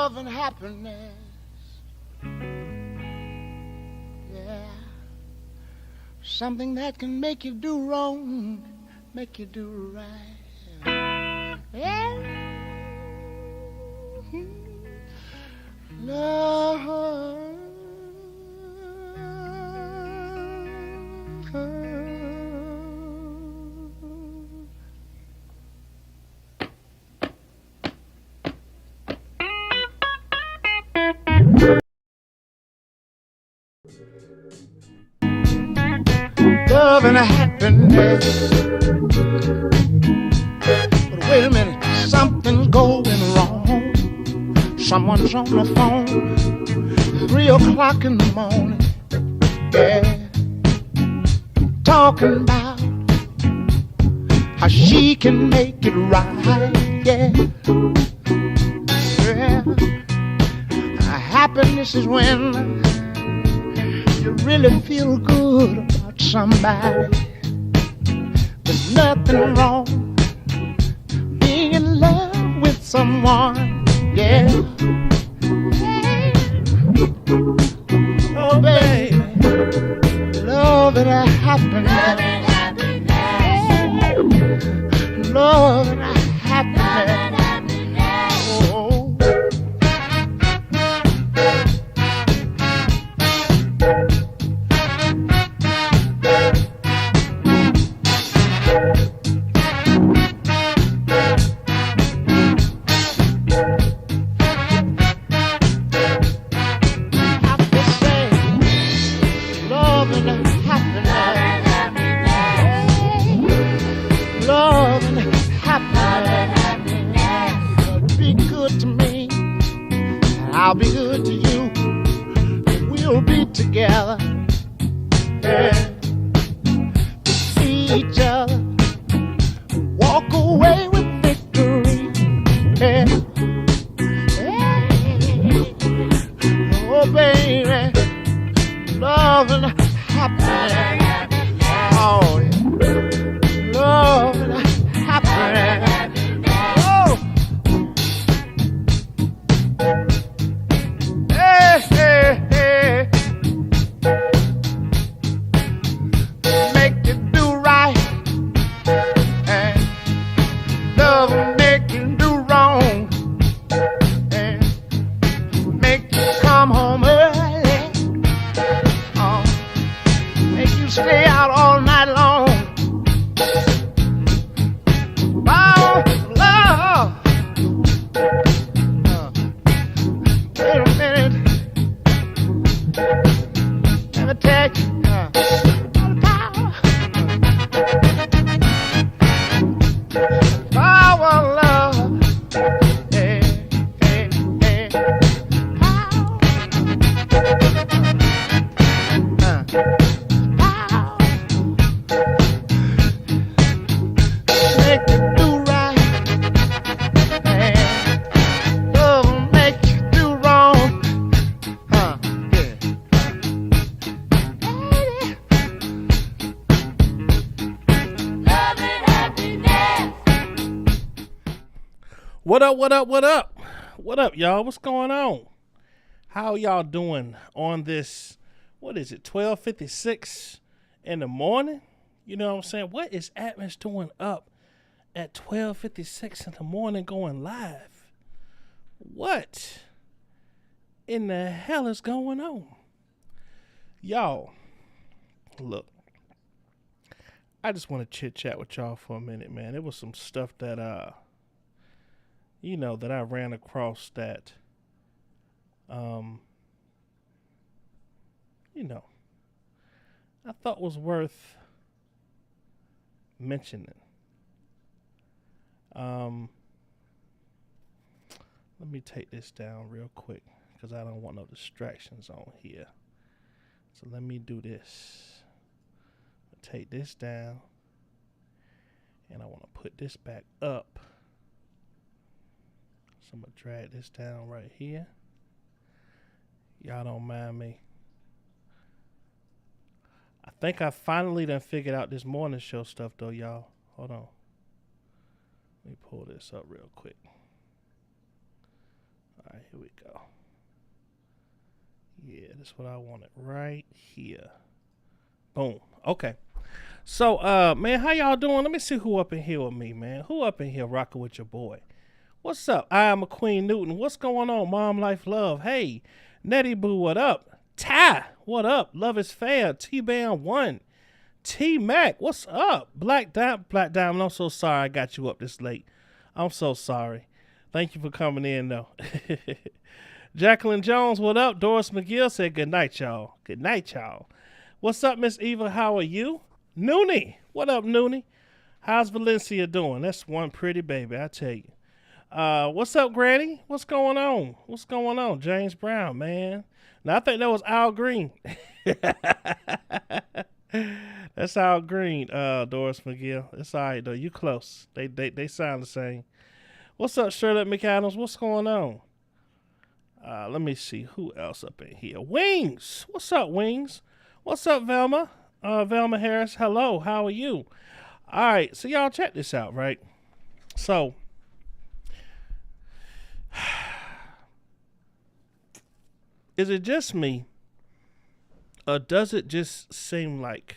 love and happiness. Yeah. Something that can make you do wrong, make you do right. Yeah. Love. Love and happiness. But wait a minute, something's going wrong. Someone's on the phone, 3 o'clock in the morning. Yeah, talking about how she can make it right. Yeah, yeah. Happiness is when you really feel good about somebody. There's nothing wrong being in love with someone. Yeah. Oh, baby, love and happiness. Love and happiness. Oh. I'll be good to you. We'll be together. Yeah. To see each other. Walk away with victory. Yeah. Yeah. Oh, baby. Love and happiness. Oh, yeah. Love and happiness. Stay out all night long. Oh, love. Wait a minute. Let me tell you. Power, love. Hey, hey, hey. What up, what up, what up? What up, y'all? What's going on? How y'all doing on this, what is it, 12:56 in the morning? You know what I'm saying? What is Atmos doing up at 12:56 in the morning going live? What in the hell is going on? Y'all, look, I just want to chit-chat with y'all for a minute, man. It was some stuff that, that I ran across that, I thought was worth mentioning. Let me take this down real quick because I don't want no distractions on here. So let me do this. Take this down, and I want to put this back up. So I'm going to drag this down right here. Y'all don't mind me. I think I finally done figured out this morning show stuff, though, y'all. Hold on. Let me pull this up real quick. right, here we go. Yeah, that's what I wanted right here. Boom. Okay. So, man, how y'all doing? Let me see who up in here with me, man. Who up in here rocking with your boy? What's up? I am a Queen Newton. What's going on? Mom, life, love. Hey, Nettie Boo, what up? Ty, what up? Love is fair. T-Bam 1. T-Mac, what's up? Black Diamond, I'm so sorry I got you up this late. I'm so sorry. Thank you for coming in, though. Jacqueline Jones, what up? Doris McGill said good night, y'all. Good night, y'all. What's up, Miss Eva? How are you? Noonie, what up, Noonie? How's Valencia doing? That's one pretty baby, I tell you. What's up, Granny? What's going on? What's going on? James Brown, man. Now, I think that was Al Green. That's Al Green, Doris McGill. It's all right, though. You close. They sound the same. What's up, Shirley McAdams? What's going on? Let me see. Who else up in here? Wings. What's up, Wings? What's up, Velma? Velma Harris, hello. How are you? All right, so y'all check this out, right? So, is it just me, or does it just seem like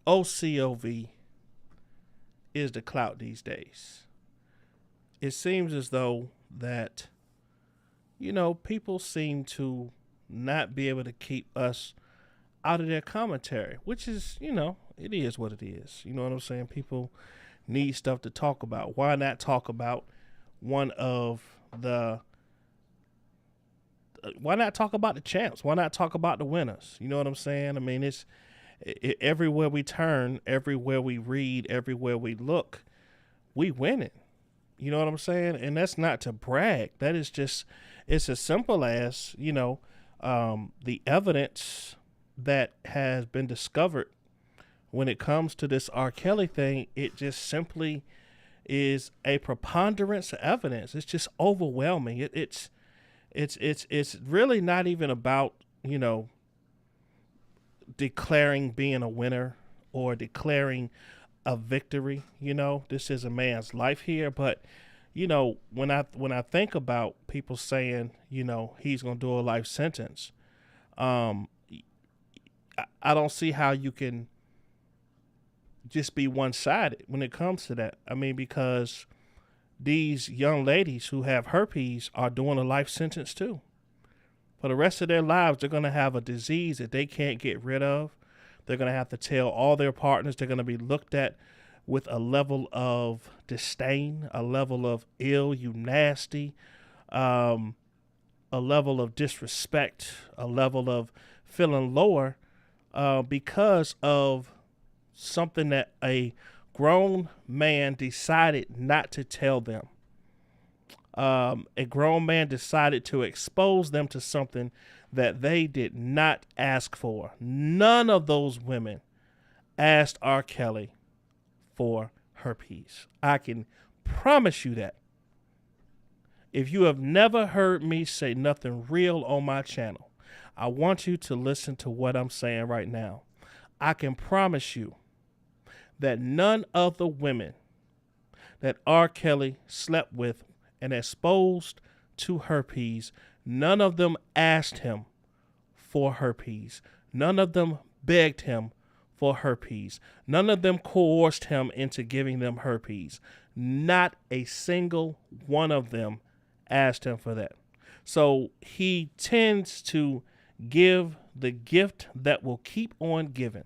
OCOV is the clout these days? It seems as though that, people seem to not be able to keep us out of their commentary, which is, it is what it is. You know what I'm saying? People need stuff to talk about. Why not talk about why not talk about the champs? Why not talk about the winners? You know what I'm saying? I mean, it's everywhere we turn, everywhere we read, everywhere we look, we winning. You know what I'm saying? And that's not to brag. That is just, it's as simple as, the evidence that has been discovered when it comes to this R. Kelly thing. It just simply is a preponderance of evidence. It's just overwhelming. It's really not even about, declaring being a winner or declaring a victory. This is a man's life here. But, when I think about people saying, he's going to do a life sentence, I don't see how you can just be one-sided when it comes to that. I mean, because these young ladies who have herpes are doing a life sentence too. For the rest of their lives, they're going to have a disease that they can't get rid of. They're going to have to tell all their partners. They're going to be looked at with a level of disdain, a level of ill, you nasty, a level of disrespect, a level of feeling lower, because of something that a grown man decided not to tell them. A grown man decided to expose them to something that they did not ask for. None of those women asked R. Kelly for herpes. I can promise you that. If you have never heard me say nothing real on my channel, I want you to listen to what I'm saying right now. I can promise you that none of the women that R. Kelly slept with and exposed to herpes, none of them asked him for herpes. None of them begged him for herpes. None of them coerced him into giving them herpes. Not a single one of them asked him for that. So he tends to give the gift that will keep on giving.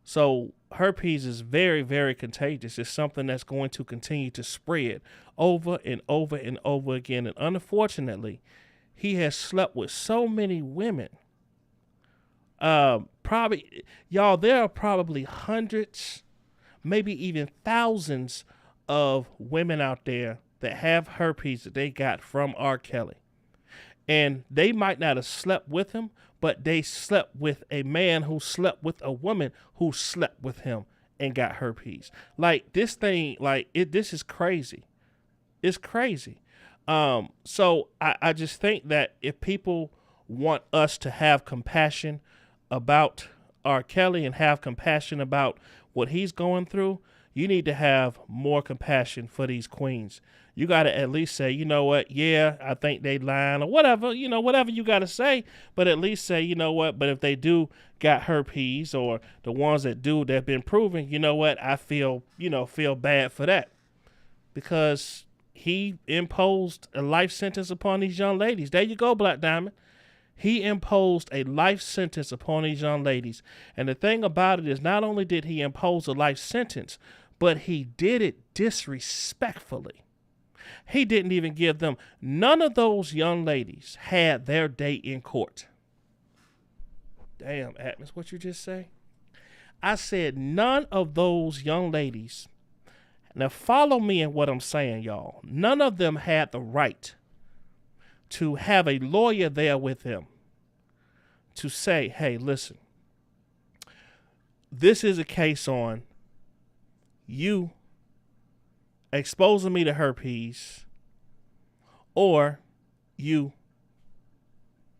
So herpes is very, very contagious. It's something that's going to continue to spread over and over and over again. And unfortunately, he has slept with so many women. There are probably hundreds, maybe even thousands of women out there that have herpes that they got from R. Kelly. And they might not have slept with him, but they slept with a man who slept with a woman who slept with him and got herpes. Like this thing, this is crazy. It's crazy. So I just think that if people want us to have compassion about R. Kelly and have compassion about what he's going through, you need to have more compassion for these queens. You got to at least say, you know what? Yeah, I think they lying or whatever, whatever you got to say, but at least say, you know what? But if they do got herpes or the ones that do that have been proven, you know what? I feel bad for that because he imposed a life sentence upon these young ladies. There you go, Black Diamond. He imposed a life sentence upon these young ladies. And the thing about it is not only did he impose a life sentence, but he did it disrespectfully. He didn't even give them, none of those young ladies had their day in court. Damn, Atmos, what you just say? I said none of those young ladies. Now follow me in what I'm saying, y'all. None of them had the right to have a lawyer there with them to say, hey, listen, this is a case on you exposing me to herpes or you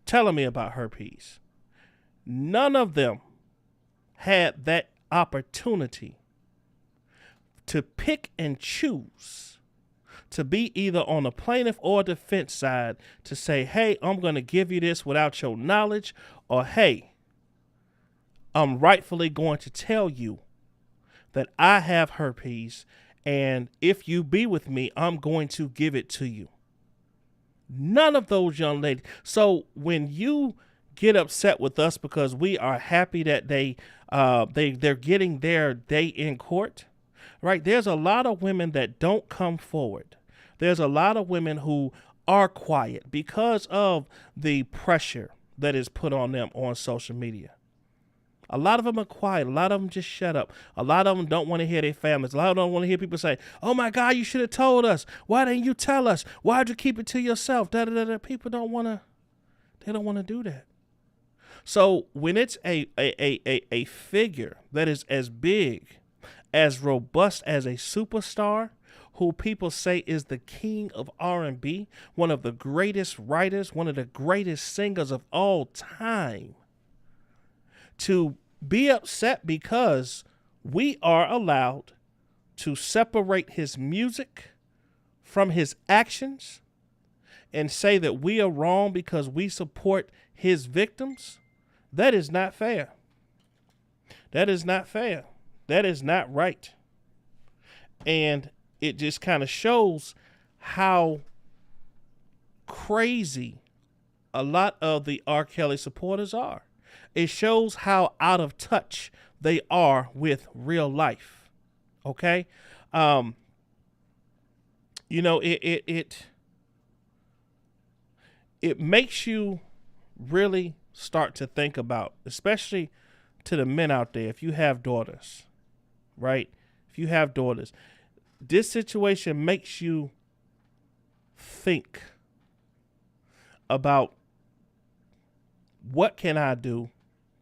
telling me about herpes. None of them had that opportunity to pick and choose to be either on the plaintiff or defense side to say, hey, I'm going to give you this without your knowledge, or hey, I'm rightfully going to tell you that I have herpes, and if you be with me, I'm going to give it to you. None of those young ladies. So when you get upset with us because we are happy that they're getting their day in court, right? There's a lot of women that don't come forward. There's a lot of women who are quiet because of the pressure that is put on them on social media. A lot of them are quiet. A lot of them just shut up. A lot of them don't want to hear their families. A lot of them don't want to hear people say, oh my God, you should have told us. Why didn't you tell us? Why'd you keep it to yourself? People don't want to do that. So when it's a figure that is as big, as robust as a superstar, who people say is the king of R&B, one of the greatest writers, one of the greatest singers of all time, to be upset because we are allowed to separate his music from his actions and say that we are wrong because we support his victims, that is not fair. That is not fair. That is not right. And it just kind of shows how crazy a lot of the R. Kelly supporters are. It shows how out of touch they are with real life. Okay? It makes you really start to think about, especially to the men out there, if you have daughters, right? If you have daughters, this situation makes you think about what can I do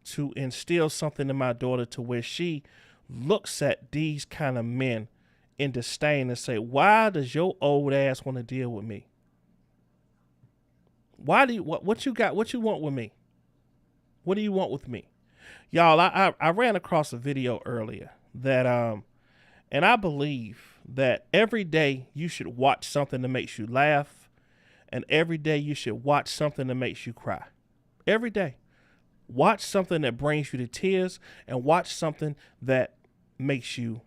to instill something in my daughter to where she looks at these kind of men in disdain and say, why does your old ass want to deal with me? Why do you, what you got? What you want with me? What do you want with me? Y'all, I ran across a video earlier that, and I believe that every day you should watch something that makes you laugh, and every day you should watch something that makes you cry. Every day. Watch something that brings you to tears and watch something that makes you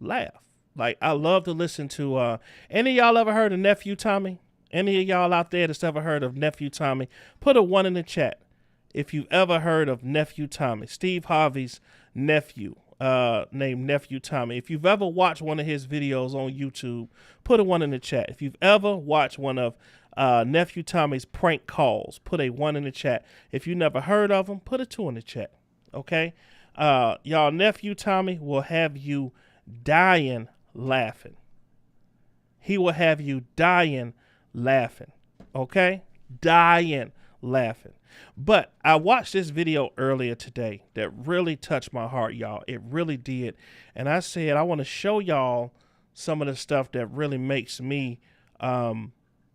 laugh. Like, I love to listen to, any of y'all ever heard of Nephew Tommy? Any of y'all out there that's ever heard of Nephew Tommy? Put a 1 in the chat if you've ever heard of Nephew Tommy. Steve Harvey's nephew, named Nephew Tommy. If you've ever watched one of his videos on YouTube, put a 1 in the chat. If you've ever watched one of Nephew Tommy's prank calls, put a 1 in the chat. If you never heard of him, put a 2 in the chat. Okay? Y'all, Nephew Tommy will have you dying laughing. He will have you dying laughing. Okay? Dying laughing. But I watched this video earlier today that really touched my heart, y'all. It really did. And I said, I want to show y'all some of the stuff that really makes me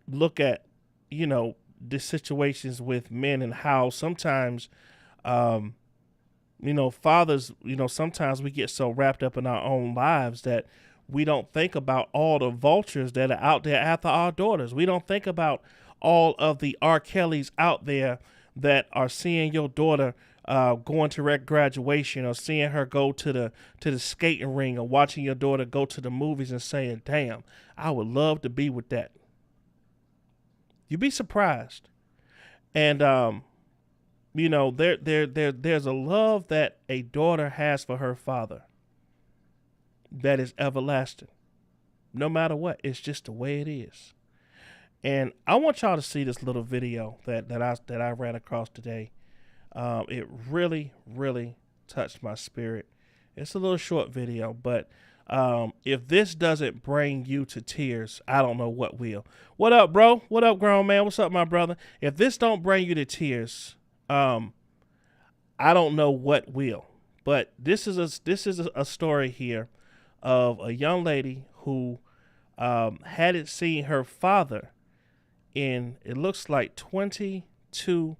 look at, the situations with men and how sometimes, Fathers, sometimes we get so wrapped up in our own lives that we don't think about all the vultures that are out there after our daughters. We don't think about all of the R. Kellys out there that are seeing your daughter going to graduation, or seeing her go to the skating ring, or watching your daughter go to the movies and saying, damn, I would love to be with that. You'd be surprised. And there's a love that a daughter has for her father that is everlasting. No matter what, it's just the way it is. And I want y'all to see this little video that I ran across today. It really, really touched my spirit. It's a little short video, but if this doesn't bring you to tears, I don't know what will. What up, bro? What up, grown man? What's up, my brother? If this don't bring you to tears, I don't know what will. But this is a story here of a young lady who hadn't seen her father in, it looks like, 22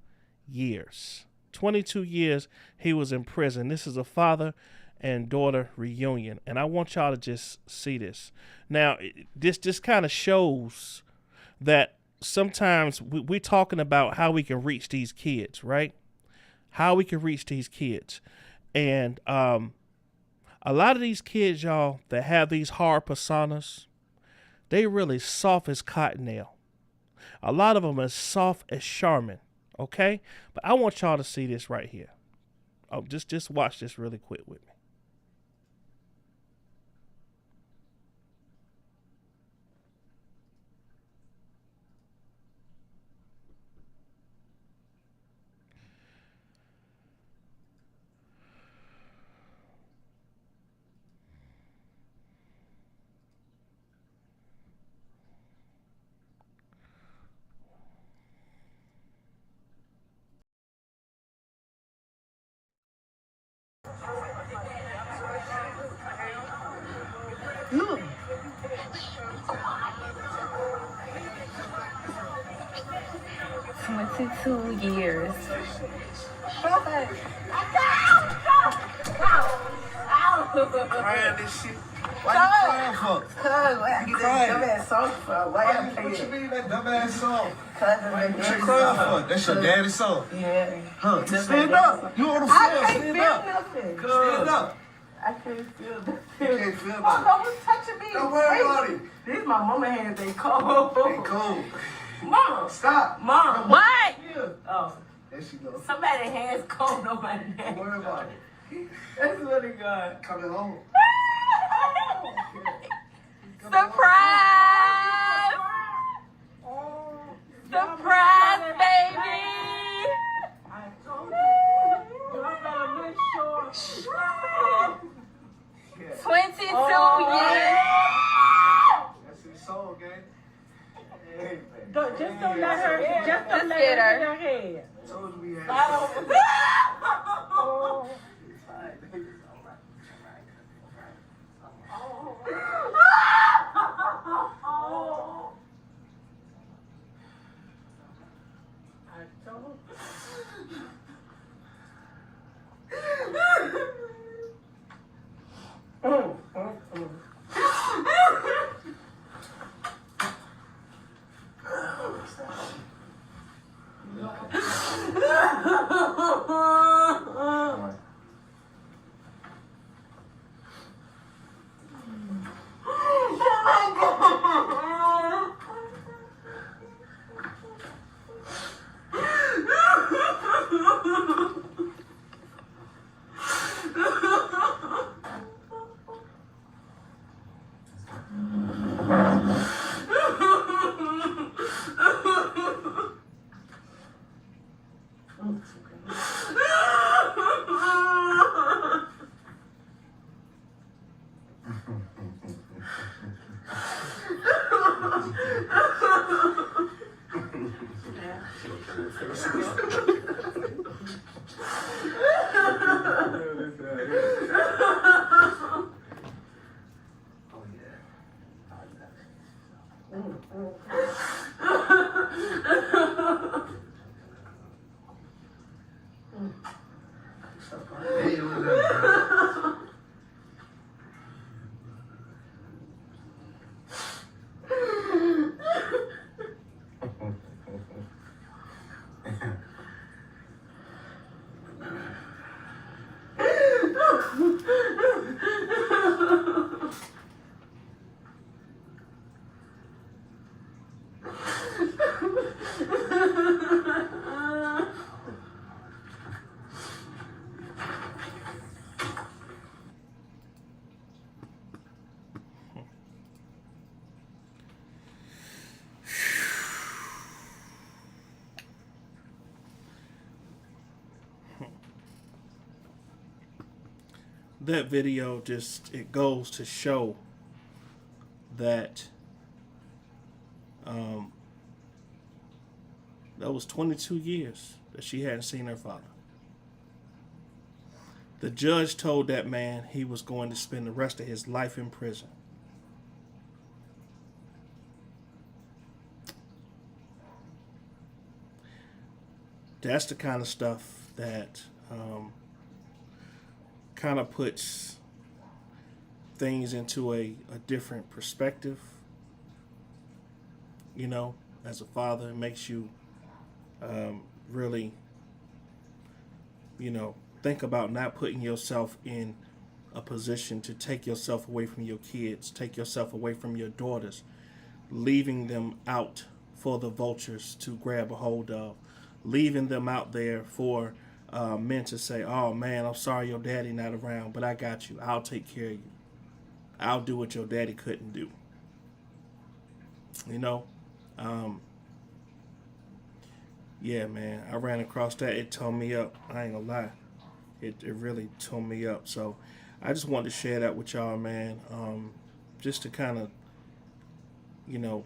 years. 22 years he was in prison. This is a father and daughter reunion, and I want y'all to just see this. Now, this just kind of shows that sometimes we're talking about how we can reach these kids, right? How we can reach these kids. And a lot of these kids, y'all, that have these hard personas, they really soft as cottonelle. A lot of them are soft as Charmin, okay? But I want y'all to see this right here. Oh, just watch this really quick with me. Look. 22 years. Crying this shit. Why you crying for? Cuz, why you get that dumbass song for? Why y'all play What you it? mean that dumbass song? Cuz, What you crying for? That's your daddy's song. Yeah. Huh? Stand up. You on the floor. I can't Stand feel up. nothing. Stand up. I can't feel nothing. You can't feel Oh, nothing. no one's touching me. Don't worry about it. These my mama hands, they cold. Hey, cool. Mom. Stop. Mom. What? Yeah. Oh. There she goes. Somebody's hands cold, nobody's Don't hands. worry about it. That's really good. Coming home. Surprise! Surprise, baby! I told you. You better make sure. 22 years. That's his song, gang. Hey, man. Just don't let her. Just don't let get her her. hit her head. I told you we had Hey, that video it goes to show that that was 22 years that she hadn't seen her father. The judge told that man he was going to spend the rest of his life in prison. That's the kind of stuff that kind of puts things into a different perspective. You know, as a father, it makes you really, you know, think about not putting yourself in a position to take yourself away from your kids, take yourself away from your daughters, leaving them out for the vultures to grab a hold of, leaving them out there for men to say, oh man, I'm sorry your daddy not around, but I got you. I'll take care of you. I'll do what your daddy couldn't do. You know? Yeah, man, I ran across that. It tore me up. I ain't gonna lie. It really tore me up. So I just wanted to share that with y'all, man. Just to kind of, you know,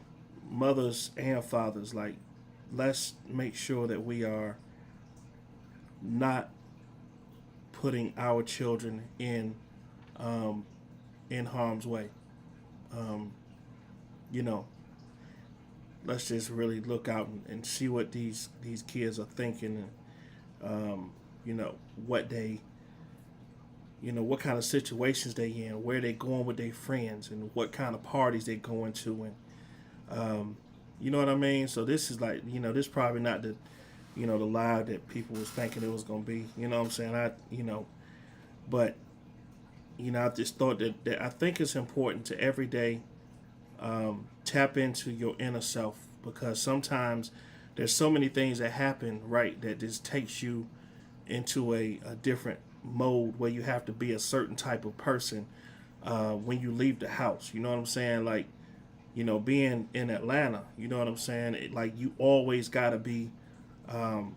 mothers and fathers, like, let's make sure that we are not putting our children in harm's way. You know, let's just really look out and see what these kids are thinking, and you know, what they, you know, what kind of situations they in, where they going with their friends, and what kind of parties they going to, and you know what I mean? So this is like, you know, this probably not the, you know, the live that people was thinking it was gonna be. You know what I'm saying? You know, but you know, I just thought that I think it's important to every day tap into your inner self, because sometimes there's so many things that happen, right, that just takes you into a different mode where you have to be a certain type of person when you leave the house. You know what I'm saying? Like, you know, being in Atlanta, you know what I'm saying? Like, you always got to be on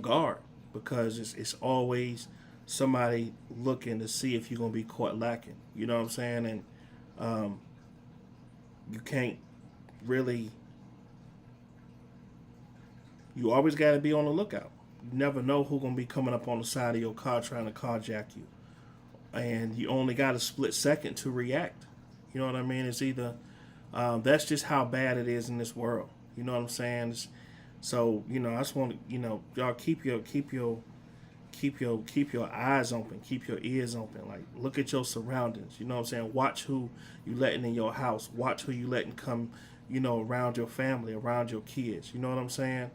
guard, because it's always somebody looking to see if you're going to be caught lacking. You know what I'm saying? And you can't really, you always got to be on the lookout. You never know who's going to be coming up on the side of your car trying to carjack you. And you only got a split second to react. You know what I mean? It's either, that's just how bad it is in this world. You know what I'm saying? So, you know, I just want to, you know, y'all keep your eyes open, keep your ears open. Like, look at your surroundings. You know what I'm saying? Watch who you letting in your house. Watch who you letting come, you know, around your family, around your kids. You know what I'm saying?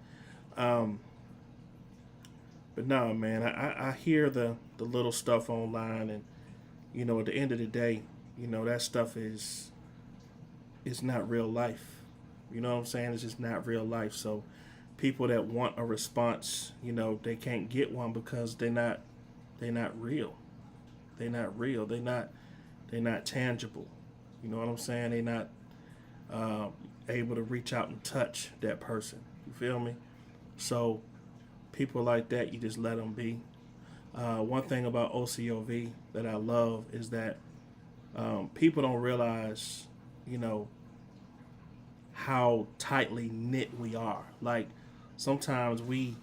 But no, man, I hear the little stuff online, and you know, at the end of the day, you know, that stuff is not real life. You know what I'm saying? It's just not real life. So people that want a response, you know, they can't get one because they're not real. They're not real. They're not tangible. You know what I'm saying? They're not able to reach out and touch that person. You feel me? So people like that, you just let them be. One thing about OCOV that I love is that people don't realize, you know, how tightly knit we are. Like, sometimes we,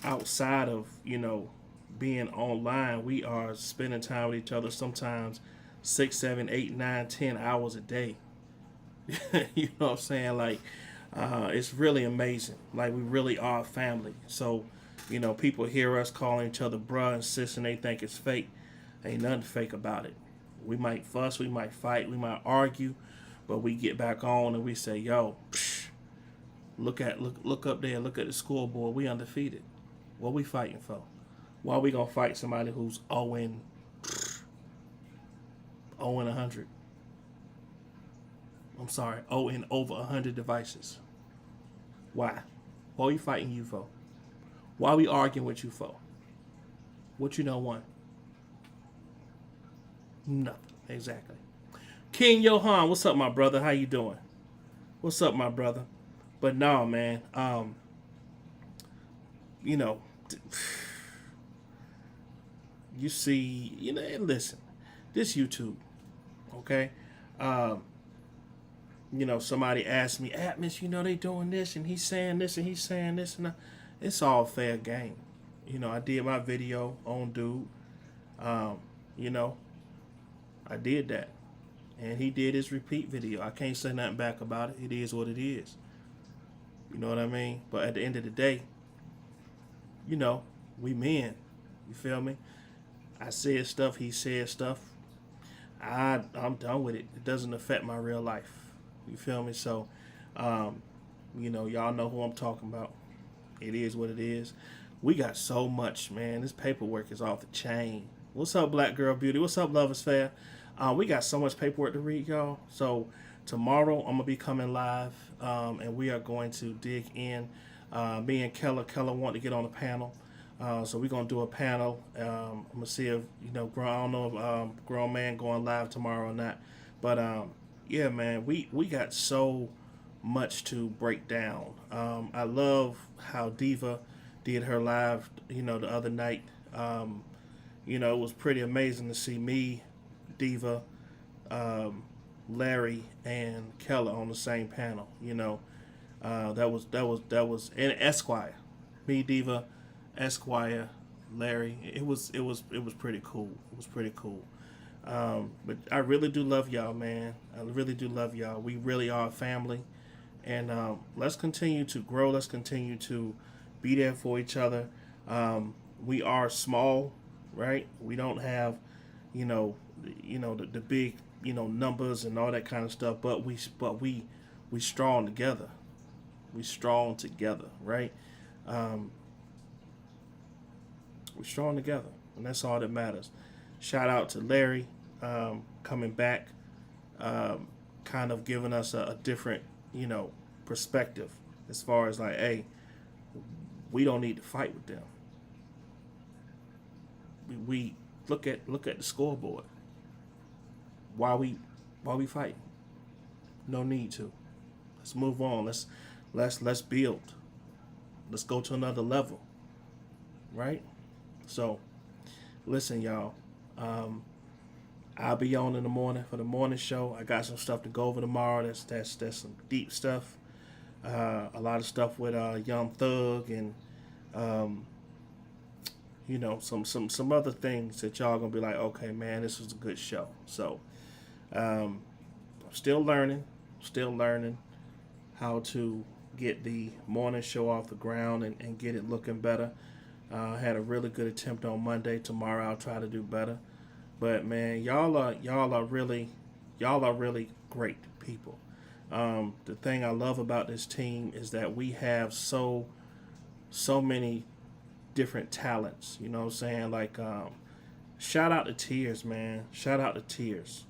outside of, you know, being online, we are spending time with each other sometimes 6, 7, 8, 9, 10 hours a day. You know what I'm saying? Like, it's really amazing. Like, we really are family. So, you know, people hear us calling each other bruh and sis, and they think it's fake. Ain't nothing fake about it. We might fuss, we might fight, we might argue, but we get back on and we say, yo, look up there, look at the scoreboard. We undefeated. What we fighting for? Why we gonna fight somebody who's 0 100? I'm sorry, 0 in over 100 devices. Why? What are we fighting you for? Why are we arguing with you for? What you don't want? Nothing. Exactly. King Johan, what's up, my brother? How you doing? What's up, my brother? But no, man. You know, you see, and listen, this YouTube, okay? Somebody asked me, Atmos, they doing this, and he's saying this, and he's saying this, and it's all fair game. I did my video on dude. You know, I did that. And he did his repeat video. I can't say nothing back about it. It is what it is. You know what I mean? But at the end of the day, we men. You feel me? I said stuff, he said stuff. I'm done with it. It doesn't affect my real life. You feel me? So, y'all know who I'm talking about. It is what it is. We got so much, man. This paperwork is off the chain. What's up, Black Girl Beauty? What's up, Love is Fair? We got so much paperwork to read, y'all. So tomorrow I'm going to be coming live, and we are going to dig in. Me and Keller want to get on a panel. So we're going to do a panel. I'm going to see if, I don't know if Grown Man going live tomorrow or not. But, yeah, man, we got so much to break down. I love how Diva did her live, the other night. It was pretty amazing to see me, Diva, Larry, and Keller on the same panel. That was and Esquire, me, Diva, Esquire, Larry. It was pretty cool. It was pretty cool. But I really do love y'all, man. I really do love y'all. We really are a family, and let's continue to grow. Let's continue to be there for each other. We are small, right? We don't have, the big, numbers and all that kind of stuff. But we strong together. We strong together, right? We're strong together, and that's all that matters. Shout out to Larry coming back, kind of giving us a different, perspective as far as like, hey, we don't need to fight with them. We look at the scoreboard. Why we fighting? No need to. Let's move on. Let's build. Let's go to another level. Right? So, listen, y'all. I'll be on in the morning for the morning show. I got some stuff to go over tomorrow. That's some deep stuff. A lot of stuff with Young Thug and some other things that y'all gonna be like, okay, man, this was a good show. So I'm still learning how to get the morning show off the ground and get it looking better. I had a really good attempt on Monday. Tomorrow I'll try to do better. But man, y'all are really great people. The thing I love about this team is that we have so many different talents. You know what I'm saying? Like, shout out to Tears, man. Shout out to Tears.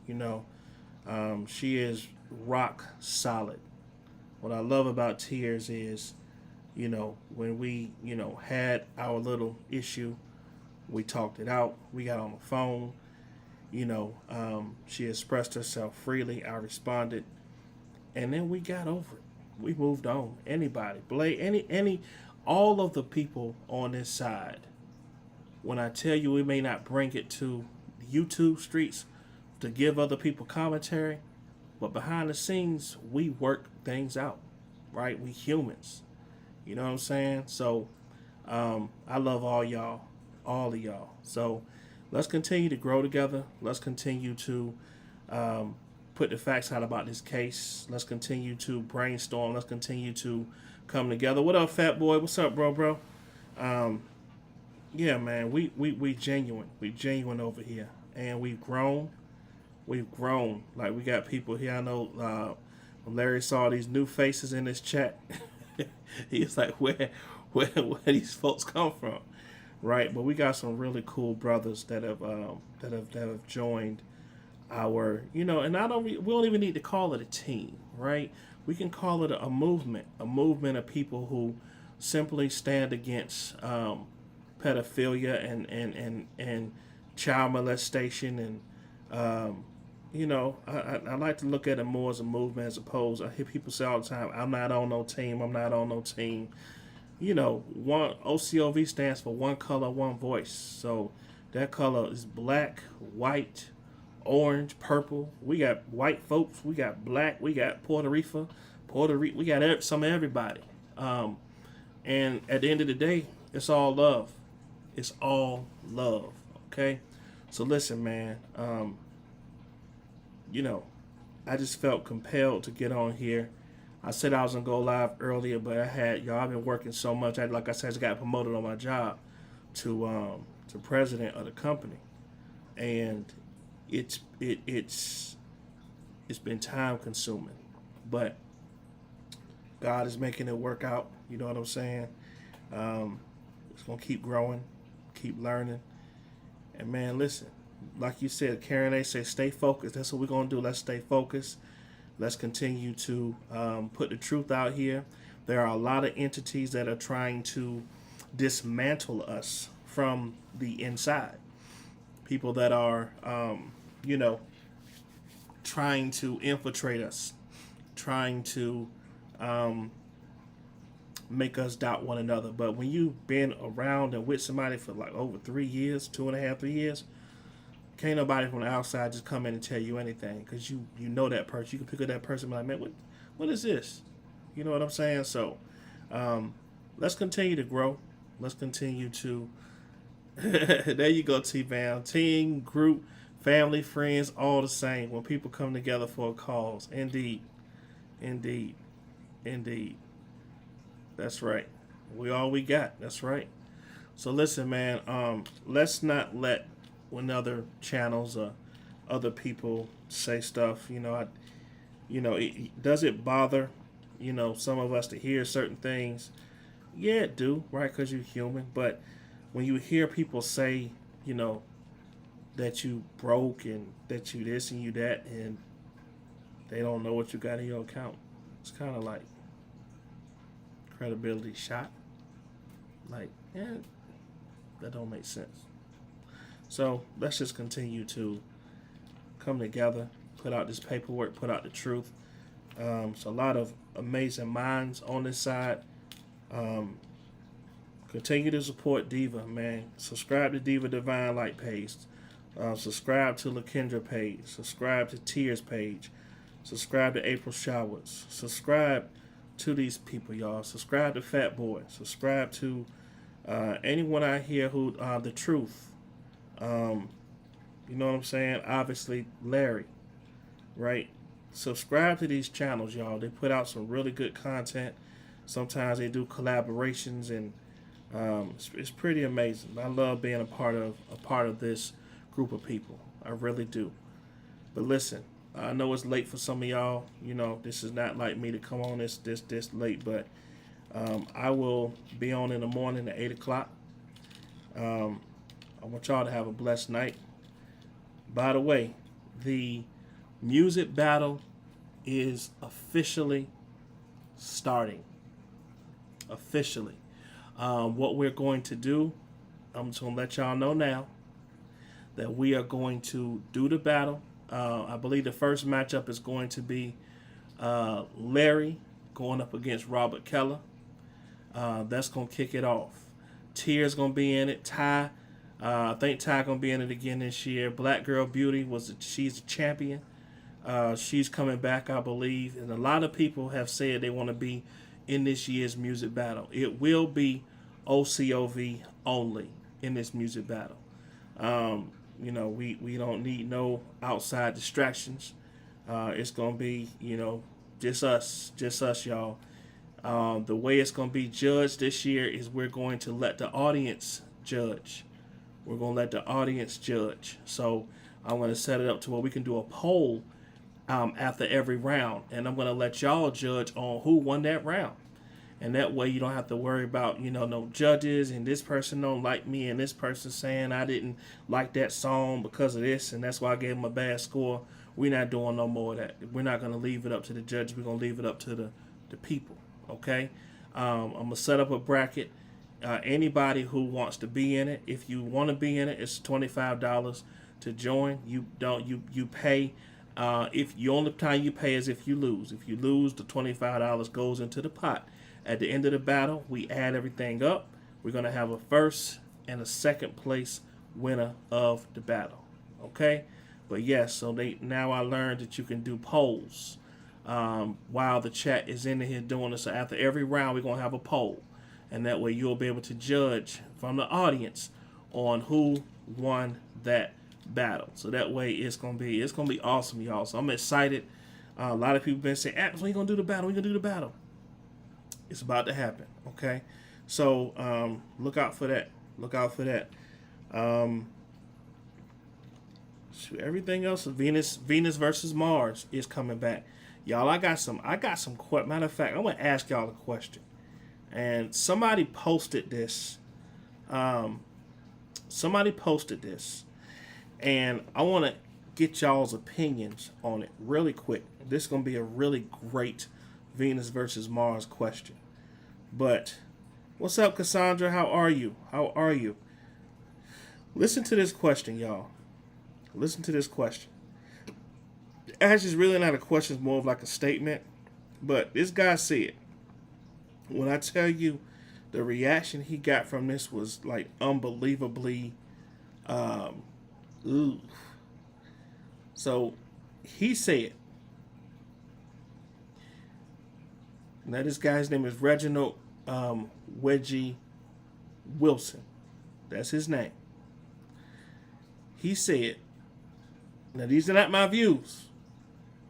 She is rock solid. What I love about Tears is, when we, had our little issue, we talked it out. We got on the phone. She expressed herself freely. I responded, and then we got over it. We moved on. Anybody, Blake, all of the people on this side. When I tell you we may not bring it to YouTube streets to give other people commentary, but behind the scenes we work things out, right? We humans. You know what I'm saying? So I love all of y'all. So let's continue to grow together. Let's continue to put the facts out about this case. Let's continue to brainstorm. Let's continue to come together. What up, Fat Boy? What's up, bro? Yeah, man, we genuine. We genuine over here. And we've grown. Like, we got people here. I know when Larry saw these new faces in this chat, he's like, where these folks come from? Right? But we got some really cool brothers that have joined our, and we don't even need to call it a team, right? We can call it a movement of people who simply stand against pedophilia and child molestation, and I like to look at it more as a movement as opposed. I hear people say all the time, I'm not on no team. One OCOV stands for one color, one voice. So That color is black, white, orange, purple. We got white folks. We got black. We got Puerto Rico. We got some of everybody. And at the end of the day, it's all love. It's all love. Okay. So listen, man. I just felt compelled to get on here. I said I was gonna go live earlier, but I've been working so much. Like I said, I just got promoted on my job to president of the company, and it's been time consuming, but God is making it work out. You know what I'm saying? It's gonna keep growing, keep learning, and man, listen. Like you said, Karen A say, stay focused. That's what we're gonna do. Let's stay focused. Let's continue to put the truth out here. There are a lot of entities that are trying to dismantle us from the inside. People that are, trying to infiltrate us, trying to make us doubt one another. But when you've been around and with somebody for like over 3 years, 2.5, 3 years, can't nobody from the outside just come in and tell you anything, because you know that person. You can pick up that person and be like, man, what is this? You know what I'm saying? So let's continue to grow. Let's continue to there you go, T-Bam. Team, group, family, friends, all the same. When people come together for a cause. Indeed. Indeed. Indeed. That's right. We all we got. That's right. So listen, man, let's not let when other channels or other people say stuff, does it bother, some of us to hear certain things? Yeah, it do, right? Because you're human. But when you hear people say, that you broke and that you this and you that, and they don't know what you got in your account, it's kind of like credibility shot. Like, that don't make sense. So let's just continue to come together, put out this paperwork, put out the truth. It's a lot of amazing minds on this side. Continue to support Diva, man. Subscribe to Diva Divine Light page. Subscribe to LaKendra page. Subscribe to Tears page. Subscribe to April Showers. Subscribe to these people, y'all. Subscribe to Fat Boy. Subscribe to anyone out here who the truth. You know what I'm saying? Obviously, Larry, right? Subscribe to these channels, y'all. They put out some really good content. Sometimes they do collaborations, and it's pretty amazing. I love being a part of this group of people. I really do. But listen, I know it's late for some of y'all. This is not like me to come on this late, but I will be on in the morning at 8 o'clock. I want y'all to have a blessed night. By the way, the music battle is officially starting. Officially. What we're going to do, I'm just going to let y'all know now that we are going to do the battle. I believe the first matchup is going to be Larry going up against Robert Keller. That's going to kick it off. Tears going to be in it. Ty. I think Ty gonna be in it again this year. Black Girl Beauty she's a champion. She's coming back, I believe, and a lot of people have said they want to be in this year's music battle. It will be OCOV only in this music battle. We don't need no outside distractions. It's gonna be just us, y'all. The way it's gonna be judged this year is we're going to let the audience judge. We're going to let the audience judge. So I'm going to set it up to where we can do a poll after every round. And I'm going to let y'all judge on who won that round. And that way you don't have to worry about, no judges and this person don't like me and this person saying I didn't like that song because of this and that's why I gave them a bad score. We're not doing no more of that. We're not going to leave it up to the judges. We're going to leave it up to the people. Okay? I'm going to set up a bracket. Anybody who wants to be in it, if you want to be in it, it's $25 to join. You pay. If the only time you pay is if you lose. If you lose, the $25 goes into the pot. At the end of the battle, we add everything up. We're gonna have a first and a second place winner of the battle. Okay, but yes, so now I learned that you can do polls while the chat is in here doing it. So after every round, we're gonna have a poll, and that way you'll be able to judge from the audience on who won that battle. So that way it's gonna be awesome, y'all. So I'm excited. A lot of people been saying, Atmos, when you gonna do the battle? When you gonna do the battle? It's about to happen. Okay, so look out for that. Look out for that. Everything else, Venus versus Mars is coming back, y'all. I got some. Matter of fact, I'm gonna ask y'all a question, and somebody posted this. And I want to get y'all's opinions on it really quick. This is gonna be a really great Venus versus Mars question. But what's up, Cassandra? How are you? Listen to this question, y'all. Listen to this question. Actually, it's really not a question, it's more of like a statement. But this guy said, when I tell you the reaction he got from this was like unbelievably ooh. So he said, now this guy's name is Reginald Wedgie Wilson. That's his name. He said, now these are not my views.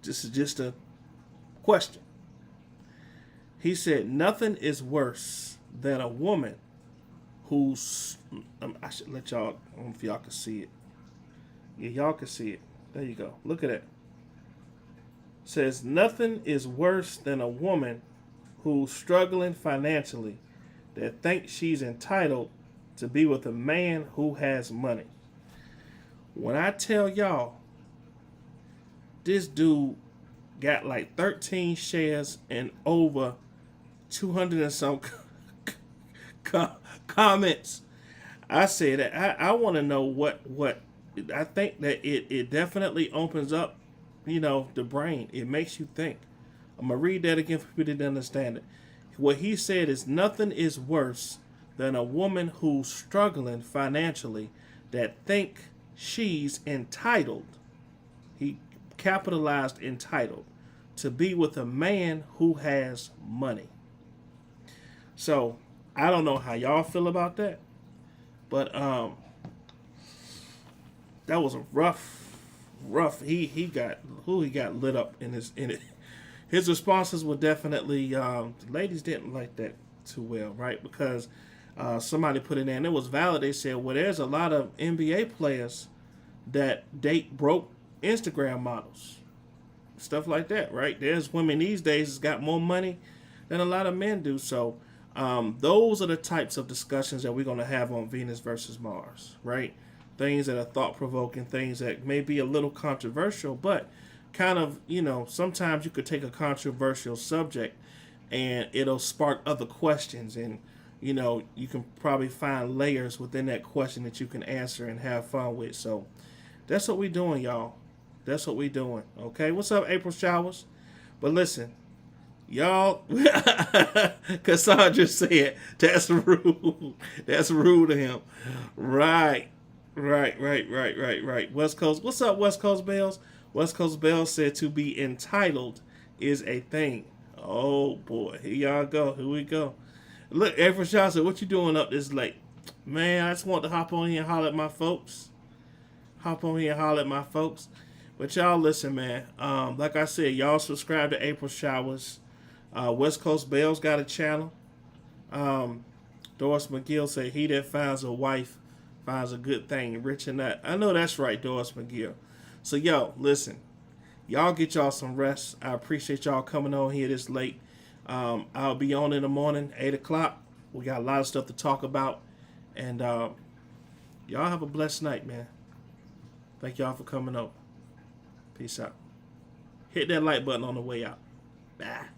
This is just a question. He said, nothing is worse than a woman who's, I should let y'all, I don't know if y'all can see it. Yeah, y'all can see it. There you go. Look at that. Says, nothing is worse than a woman who's struggling financially that thinks she's entitled to be with a man who has money. When I tell y'all, this dude got like 13 shares and over 200 and some comments. I say that I want to know what I think that it definitely opens up, the brain. It makes you think. I'm going to read that again for people that didn't understand it. What he said is, nothing is worse than a woman who's struggling financially that think she's entitled. He capitalized entitled to be with a man who has money. So I don't know how y'all feel about that, but that was a rough. He got lit up in it. His responses were definitely ladies didn't like that too well, right? Because somebody put it in, and it was valid. They said, well, there's a lot of NBA players that date broke Instagram models, stuff like that, right? There's women these days that's got more money than a lot of men do. So those are the types of discussions that we're going to have on Venus versus Mars, right? Things that are thought-provoking, things that may be a little controversial, but kind of, sometimes you could take a controversial subject and it'll spark other questions, and you can probably find layers within that question that you can answer and have fun with. So that's what we're doing, y'all. That's what we're doing. Okay, what's up, April Showers? But listen, y'all, Cassandra said that's rude. That's rude of him. Right. West Coast, what's up, West Coast Bells? West Coast Bells said to be entitled is a thing. Oh boy, here y'all go. Here we go. Look, April Shaw said, what you doing up this late? Man, I just want to hop on here and holler at my folks. But y'all listen, man. Like I said, y'all subscribe to April Showers. West Coast Bells got a channel. Doris McGill said, he that finds a wife finds a good thing. Rich and that. I know that's right, Doris McGill. So, yo, listen. Y'all get y'all some rest. I appreciate y'all coming on here this late. I'll be on in the morning, 8 o'clock. We got a lot of stuff to talk about. And y'all have a blessed night, man. Thank y'all for coming over. Peace out. Hit that like button on the way out. Bye.